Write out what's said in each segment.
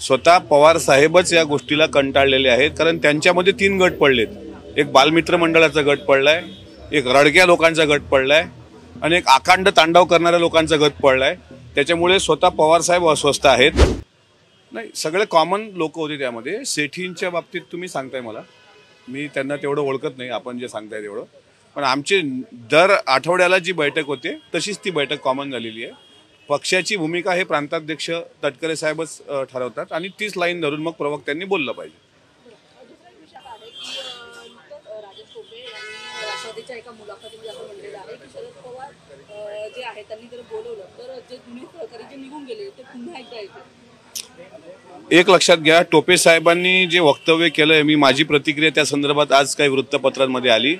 स्वतः पवार साहेबच या गोष्टीला कंटाळलेले आहेत, कारण त्यांच्यामध्ये 3 गट पडलेत. एक बालमित्र मंडळाचा गट पडलाय, एक रडक्या लोकांचा गट पडलाय आणि एक अखंड तांडव करणाऱ्या लोकांचा गट पडलाय. त्याच्यामुळे स्वतः पवार साहेब अस्वस्थ आहेत. नाही, सगळे कॉमन लोक होते त्यामध्ये. सेठींच्या बाबतीत तुम्ही सांगताय मला, मी त्यांना तेवढं ओळखत नाही आपण जे सांगताय तेवढं, पण आमचे दर आठवड्याला जी बैठक होते तशीच ती बैठक कॉमन झालेली आहे. पक्षाची भूमिका हे प्रांताध्यक्ष तटकरे साहेबच ठरवतात आणि तीच लाईन धरून मग प्रवक्त्यांनी बोललं पाहिजे. एका मुलाखतीमध्ये असं म्हणलेलं आहे की शरद पवार जे आहे त्यांनी जर बोलवलं तर जे जुने सहकारी जे निघून गेले ते पुन्हा एकदा येतील. एक लक्षात घ्या, टोपे साहेबांनी जे वक्तव्य केलंय, मी माझी प्रतिक्रिया त्या संदर्भात आज काही वृत्तपत्रांमध्ये आली.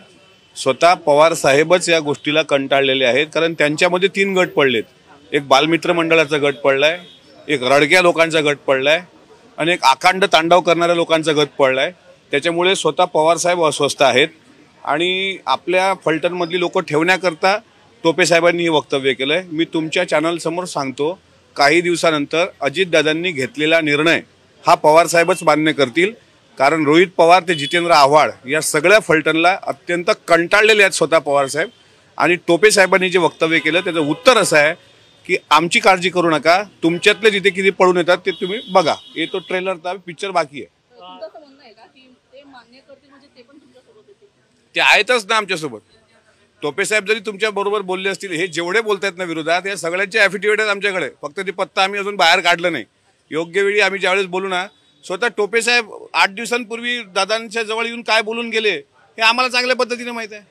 स्वतः पवार साहेबच या गोष्टीला कंटाळलेले आहेत, कारण त्यांच्यामध्ये 3 गट पडलेत. एक बालमित्र मंडळाचा गट पडलाय, एक रडक्या लोकांचा गट पडलाय आणि एक अखंड तांडव करणाऱ्या लोकांचा गट पडलाय. त्याच्यामुळे स्वतः पवार साहेब अस्वस्थ आहेत आणि आपल्या फलटणमधली लोक ठेवण्याकरता टोपे साहेबांनी हे वक्तव्य केलंय. मी तुमच्या चॅनल समोर सांगतो, काही दिवसानंतर अजितदादांनी घेतलेला निर्णय हा पवार साहेबच मान्य करतील, कारण रोहित पवार ते जितेंद्र आव्हाड या सगळ्या फलटणला अत्यंत कंटाळलेले आहेत स्वतः पवार साहेब. आणि टोपे साहेबांनी जे वक्तव्य केलं त्याचं उत्तर असं आहे की आमची काळजी करू नका, तुमच्यातले जिथे किती पळून येतात ते तुम्ही बघा. येतो ट्रेलर, पिक्चर बाकी आहे. ते आहेतच ना आमच्यासोबत. टोपे साहेब जरी तुमच्या बरोबर बोलले असतील, हे जेवढे बोलतायत ना विरोधात, या सगळ्यांचे ॲफिडेव्हिट आहेत आमच्याकडे. फक्त ते पत्ता आम्ही अजून बाहेर काढलं नाही. योग्य वेळी आम्ही ज्यावेळेस बोलू ना, स्वतः टोपे साहेब 8 दिवसांपूर्वी दादांच्या जवळ येऊन काय बोलून गेले हे आम्हाला चांगल्या पद्धतीने माहित आहे.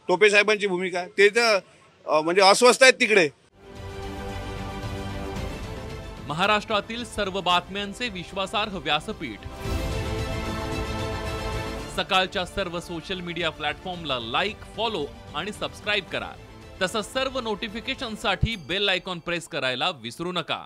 टोपे साहेबांची भूमिका ते तर म्हणजे अस्वस्थ आहेत तिकडे. महाराष्ट्रातील सर्व बातम्यांचे विश्वासार्ह व्यासपीठ, सकाळच्या सर्व सोशल मीडिया प्लॅटफॉर्मला लाईक, फॉलो आणि सबस्क्राईब करा. तसंच सर्व नोटिफिकेशनसाठी बेल आयकॉन प्रेस करायला विसरू नका.